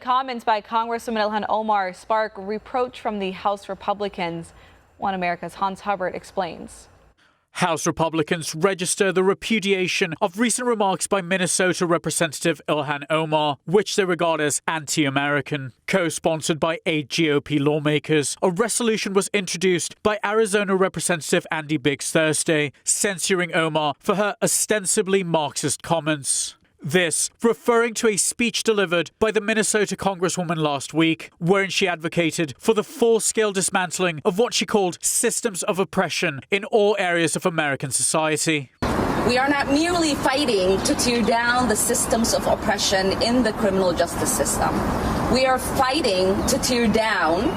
Comments by Congresswoman Ilhan Omar spark reproach from the House Republicans. One America's Hubbard explains. House Republicans register the repudiation of recent remarks by Minnesota Representative Ilhan Omar, which they regard as anti-American. Co-sponsored by 8 GOP lawmakers, a resolution was introduced by Arizona Representative Andy Biggs Thursday, censuring Omar for her ostensibly Marxist comments. This referring to a speech delivered by the Minnesota congresswoman last week, wherein she advocated for the full-scale dismantling of what she called systems of oppression in all areas of American society. We are not merely fighting to tear down the systems of oppression in the criminal justice system. We are fighting to tear down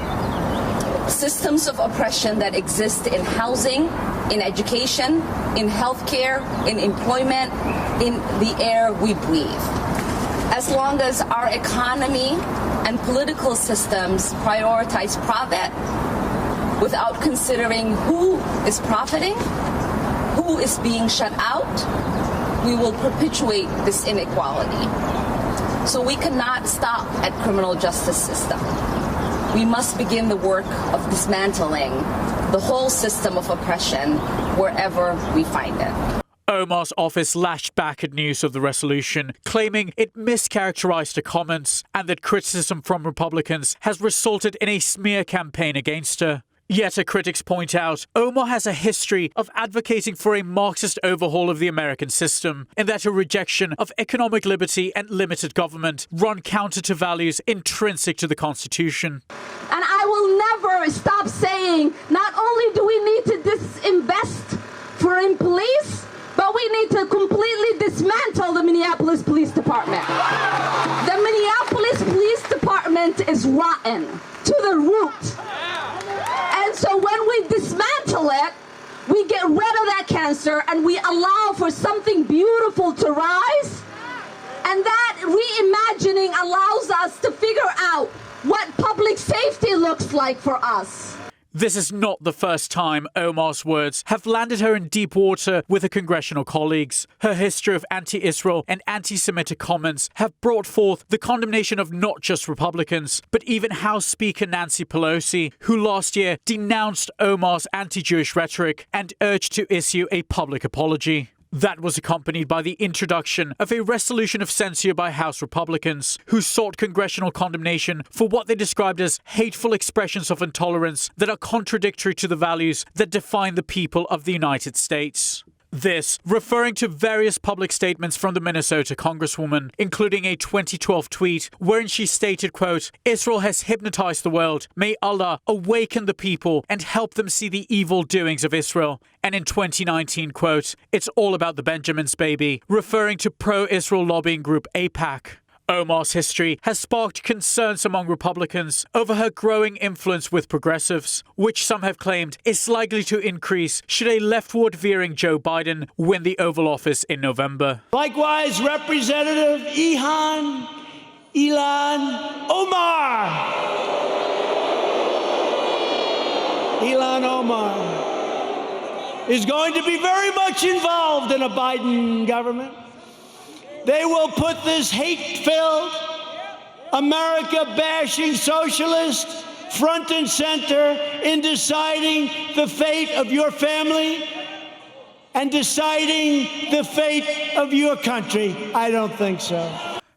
systems of oppression that exist in housing, in education, in healthcare, in employment, in the air we breathe. As long as our economy and political systems prioritize profit without considering who is profiting, who is being shut out, we will perpetuate this inequality. So we cannot stop at criminal justice system. We must begin the work of dismantling the whole system of oppression wherever we find it. Omar's office lashed back at news of the resolution, claiming it mischaracterized her comments and that criticism from Republicans has resulted in a smear campaign against her. Yet her critics point out, Omar has a history of advocating for a Marxist overhaul of the American system, and that her rejection of economic liberty and limited government run counter to values intrinsic to the Constitution. And I will never stop saying, not only do we need to disinvest in police, but we need to completely dismantle the Minneapolis Police Department. The Minneapolis Police Department is rotten to the root. And so when we dismantle it, we get rid of that cancer and we allow for something beautiful to rise. And that reimagining allows us to figure out what public safety looks like for us. This is not the first time Omar's words have landed her in deep water with her congressional colleagues. Her history of anti-Israel and anti-Semitic comments have brought forth the condemnation of not just Republicans, but even House Speaker Nancy Pelosi, who last year denounced Omar's anti-Jewish rhetoric and urged to issue a public apology. That was accompanied by the introduction of a resolution of censure by House Republicans, who sought congressional condemnation for what they described as hateful expressions of intolerance that are contradictory to the values that define the people of the United States. This, referring to various public statements from the Minnesota congresswoman, including a 2012 tweet wherein she stated, quote, "Israel has hypnotized the world. May Allah awaken the people and help them see the evil doings of Israel." And in 2019, quote, "It's all about the Benjamins, baby," referring to pro-Israel lobbying group AIPAC. Omar's history has sparked concerns among Republicans over her growing influence with progressives, which some have claimed is likely to increase should a leftward-veering Joe Biden win the Oval Office in November. Likewise, Representative Ilhan Omar. Ilhan Omar is going to be very much involved in a Biden government. They will put this hate-filled, America-bashing socialist front and center in deciding the fate of your family and deciding the fate of your country. I don't think so.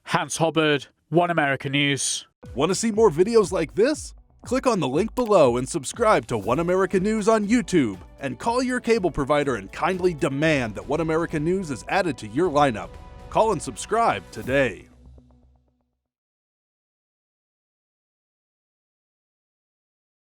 Hubbard, One America News. Want to see more videos like this? Click on the link below and subscribe to One America News on YouTube. And call your cable provider and kindly demand that One America News is added to your lineup. Call and subscribe today.